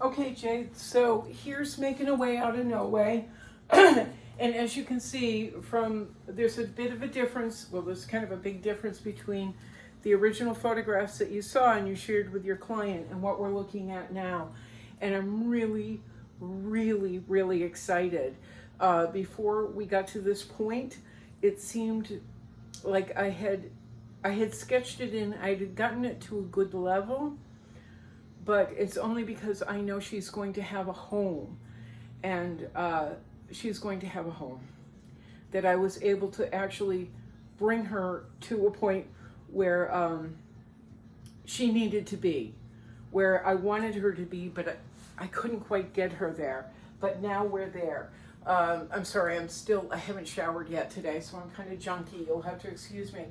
Okay, Jay, so here's making a way out of no way. And as you can see there's a bit of a difference, well, there's kind of a big difference between the original photographs that you saw and you shared with your client and what we're looking at now. And I'm really, really, really excited. Before we got to this point, it seemed like I had sketched it in, I had gotten it to a good level, but it's only because I know she's going to have a home, and she's going to have a home, that I was able to actually bring her to a point where she needed to be, where I wanted her to be, but I couldn't quite get her there. But now we're there. I'm sorry, I haven't showered yet today, so I'm kind of junky. You'll have to excuse me.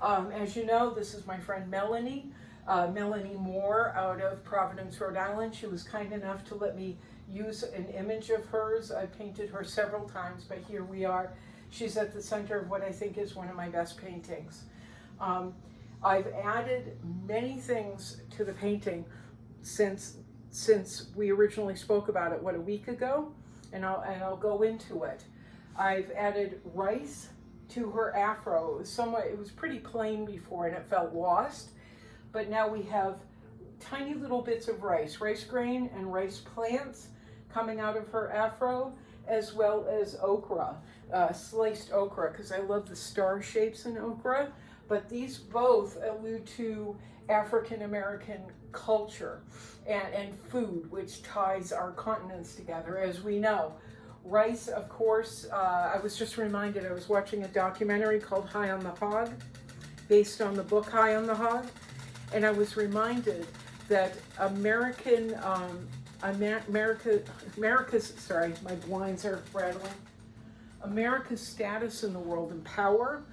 As you know, this is my friend Melanie. Melanie Moore out of Providence, Rhode Island. She was kind enough to let me use an image of hers. I painted her several times, but here we are. She's at the center of what I think is one of my best paintings. I've added many things to the painting since we originally spoke about it, a week ago, and I'll go into it. I've added rice to her afro. It was pretty plain before and it felt lost. But now we have tiny little bits of rice grain and rice plants coming out of her afro, as well as okra, sliced okra, because I love the star shapes in okra. But these both allude to African American culture and food, which ties our continents together, as we know. Rice, of course, I was just reminded, I was watching a documentary called High on the Hog, based on the book High on the Hog. And I was reminded that America's, sorry, my blinds are rattling. America's status in the world and power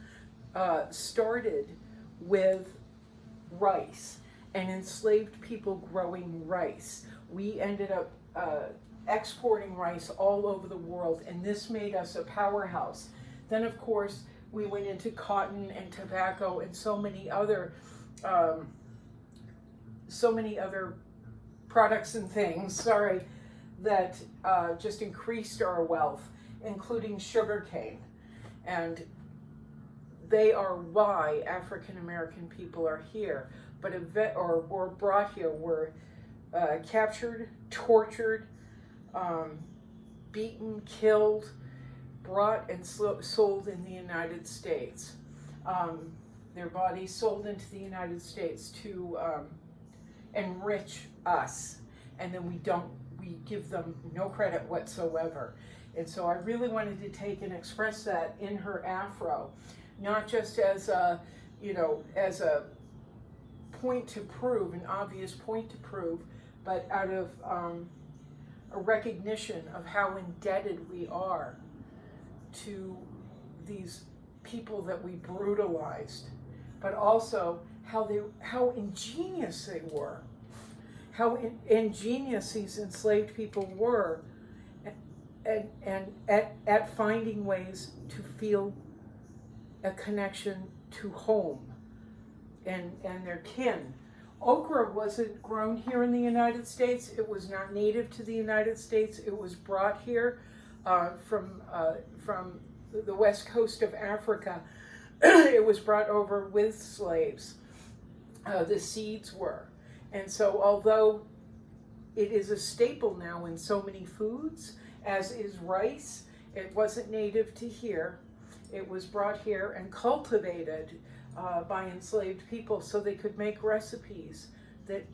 started with rice and enslaved people growing rice. We ended up exporting rice all over the world, and this made us a powerhouse. Then, of course, we went into cotton and tobacco and so many other products and things, that just increased our wealth, including sugarcane. And they are why African American people are here, but were brought here, were captured, tortured, beaten, killed, brought and sold in the United States. Their bodies sold into the United States to enrich us, and then we give them no credit whatsoever. And so I really wanted to take and express that in her afro, not just as a point to prove, an obvious point to prove, but out of a recognition of how indebted we are to these people that we brutalized, but also how ingenious they were, how ingenious these enslaved people were, and at finding ways to feel a connection to home and their kin. Okra wasn't grown here in the United States. It was not native to the United States. It was brought here from the west coast of Africa. It was brought over with slaves. The seeds were. And so although it is a staple now in so many foods, as is rice, it wasn't native to here. It was brought here and cultivated by enslaved people so they could make recipes that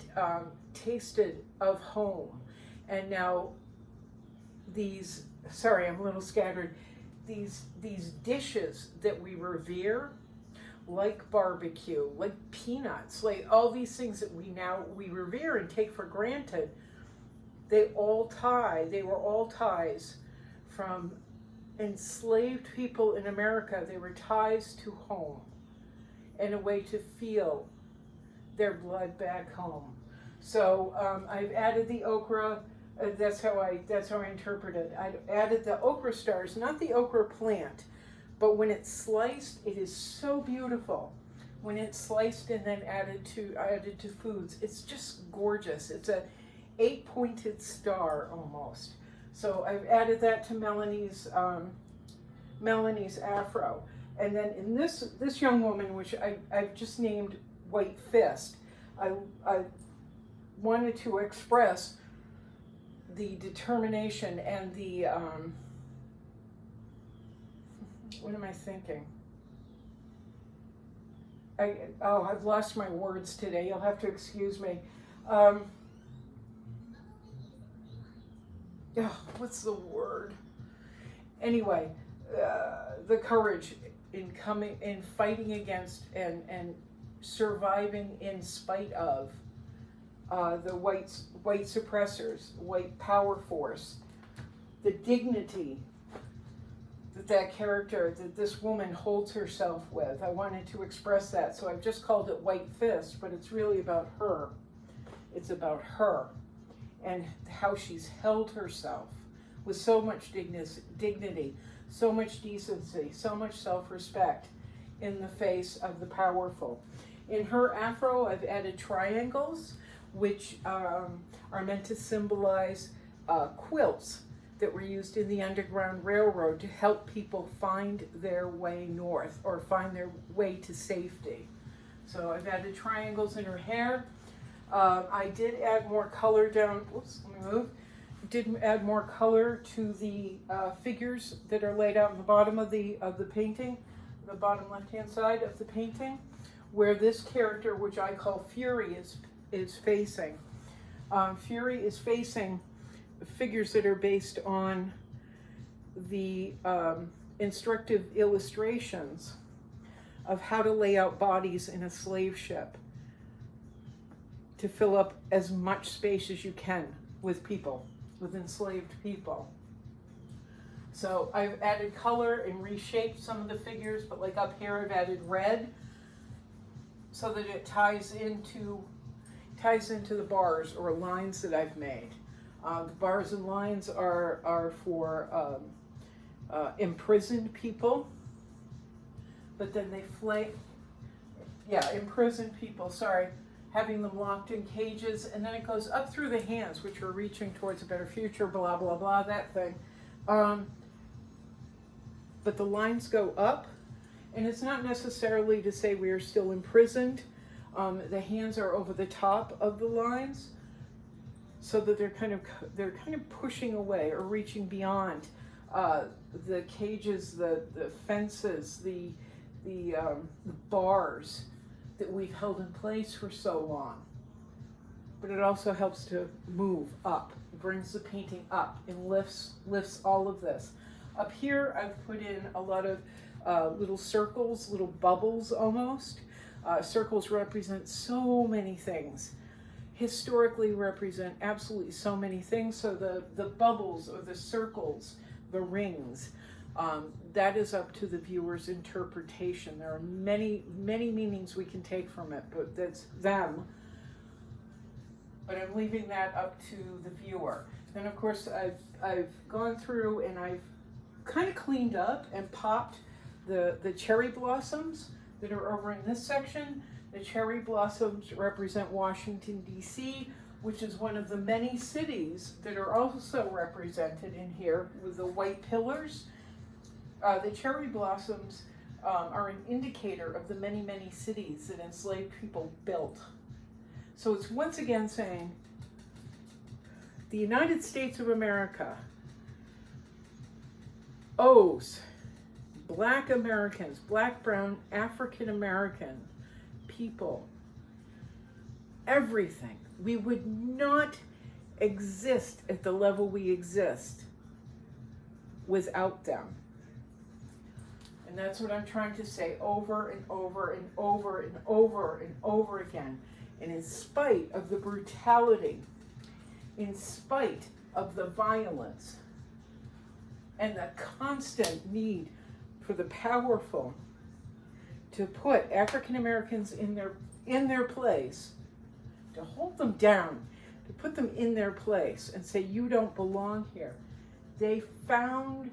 tasted of home. And now I'm a little scattered, these dishes that we revere, like barbecue, like peanuts, like all these things that we revere and take for granted, they were all ties from enslaved people in America. They were ties to home and a way to feel their blood back home. So I've added the okra. That's how I interpret it. I added the okra stars, not the okra plant, but when it's sliced, it is so beautiful. When it's sliced and then added to foods, it's just gorgeous. 8-pointed star almost. So I've added that to Melanie's afro. And then in this young woman, which I've just named White Fist, I wanted to express the determination and the, what am I thinking? I've lost my words today. You'll have to excuse me. What's the word? Anyway, the courage in fighting against and surviving in spite of the white suppressors, white power force, the dignity that character, that this woman holds herself with. I wanted to express that, so I've just called it White Fist, but it's really about her. It's about her and how she's held herself with so much dignity, so much decency, so much self-respect in the face of the powerful. In her afro, I've added triangles, which are meant to symbolize quilts that were used in the Underground Railroad to help people find their way north or find their way to safety. So I've added triangles in her hair. I did add more color down, oops, let me move. Did add more color to the figures that are laid out in the bottom of the painting, the bottom left-hand side of the painting, where this character, which I call Fury, is facing. Fury is facing figures that are based on the instructive illustrations of how to lay out bodies in a slave ship to fill up as much space as you can with people, with enslaved people. So I've added color and reshaped some of the figures, but like up here I've added red so that it ties into the bars or lines that I've made. The bars and lines are for imprisoned people, but then they imprisoned people, having them locked in cages, and then it goes up through the hands, which are reaching towards a better future, blah, blah, blah, that thing. But the lines go up, and it's not necessarily to say we are still imprisoned. The hands are over the top of the lines, so that they're kind of pushing away or reaching beyond the cages, the fences, the bars that we've held in place for so long. But it also helps to move up. It brings the painting up and lifts all of this. Up here, I've put in a lot of little circles, little bubbles almost. Circles represent so many things. Historically represent absolutely so many things. So the bubbles or the circles, the rings, that is up to the viewer's interpretation. There are many, many meanings we can take from it, but that's them. But I'm leaving that up to the viewer. Then of course I've gone through and I've kind of cleaned up and popped the cherry blossoms that are over in this section. The cherry blossoms represent Washington, D.C., which is one of the many cities that are also represented in here with the white pillars. The cherry blossoms are an indicator of the many, many cities that enslaved people built. So it's once again saying the United States of America owes Black Americans, Black, brown, African American people everything. We would not exist at the level we exist without them. And that's what I'm trying to say over and over and over and over and over again. And in spite of the brutality, in spite of the violence, and the constant need for the powerful to put African Americans in their place, to hold them down, to put them in their place and say, you don't belong here. They found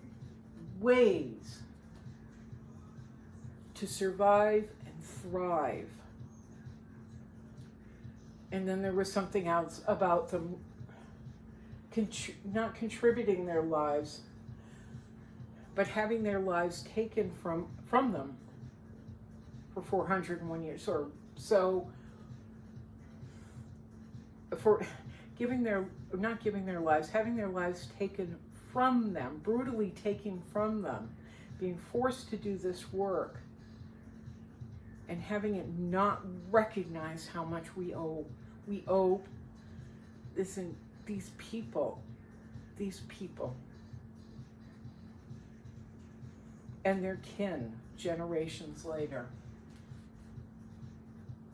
ways to survive and thrive. And then there was something else about them. not contributing their lives, but having their lives taken from them for 401 years, or so, for not giving their lives, having their lives taken from them, brutally taken from them, being forced to do this work, and having it not recognize how much we owe. We owe this in these people, and their kin generations later.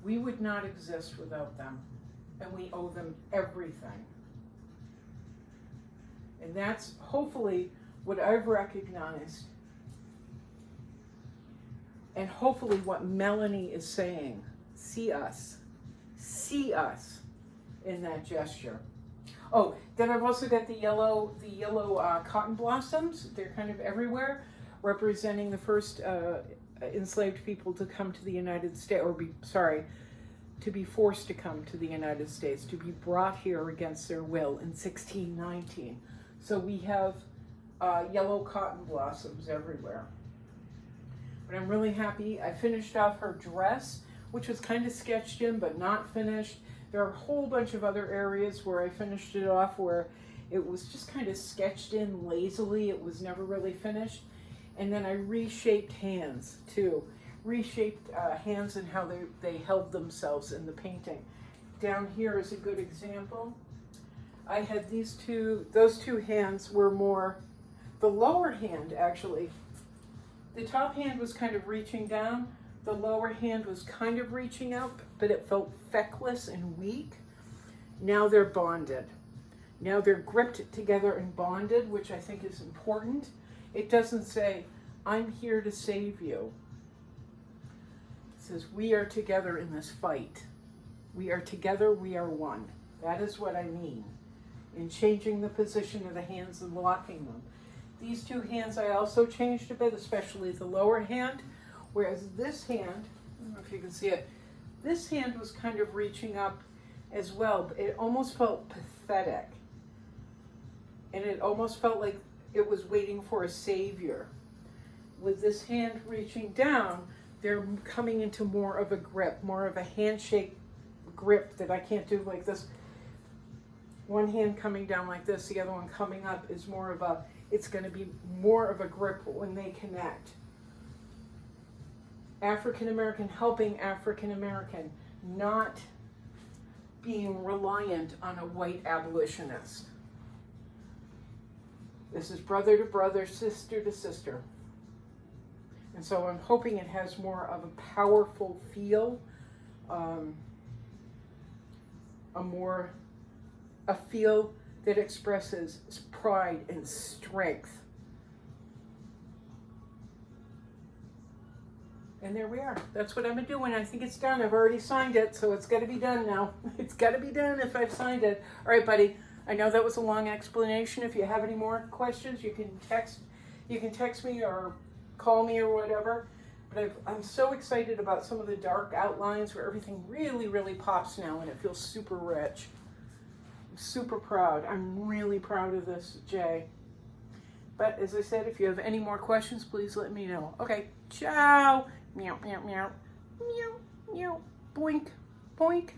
We would not exist without them, and we owe them everything. And that's hopefully what I've recognized, and hopefully what Melanie is saying. See us in that gesture. Oh, then I've also got the yellow cotton blossoms. They're kind of everywhere, representing the first enslaved people to come to the United States, to be forced to come to the United States, to be brought here against their will in 1619. So we have yellow cotton blossoms everywhere. But I'm really happy. I finished off her dress, which was kind of sketched in, but not finished. There are a whole bunch of other areas where I finished it off where it was just kind of sketched in lazily. It was never really finished. And then I reshaped hands too. Reshaped hands and how they held themselves in the painting. Down here is a good example. I had those two hands were more, the lower hand actually, the top hand was kind of reaching down, the lower hand was kind of reaching out, but it felt feckless and weak. Now they're bonded. Now they're gripped together and bonded, which I think is important. It doesn't say, I'm here to save you. It says, we are together in this fight. We are together, we are one. That is what I mean in changing the position of the hands and locking them. These two hands I also changed a bit, especially the lower hand, whereas this hand, I don't know if you can see it, this hand was kind of reaching up as well, but it almost felt pathetic. And it almost felt like it was waiting for a savior. With this hand reaching down, they're coming into more of a grip, more of a handshake grip that I can't do like this. One hand coming down like this, the other one coming up is more of a, it's going to be more of a grip when they connect. African American helping African American, not being reliant on a white abolitionist. This is brother to brother, sister to sister. And so I'm hoping it has more of a powerful feel, a feel that expresses pride and strength. And there we are. That's what I've been doing. I think it's done. I've already signed it, so it's got to be done now. It's got to be done if I've signed it. All right, buddy. I know that was a long explanation. If you have any more questions, you can text me or call me or whatever. But I'm so excited about some of the dark outlines where everything really, really pops now, and it feels super rich. I'm super proud. I'm really proud of this, Jay. But as I said, if you have any more questions, please let me know. Okay, ciao. Meow, meow, meow. Meow, meow. Boink, boink.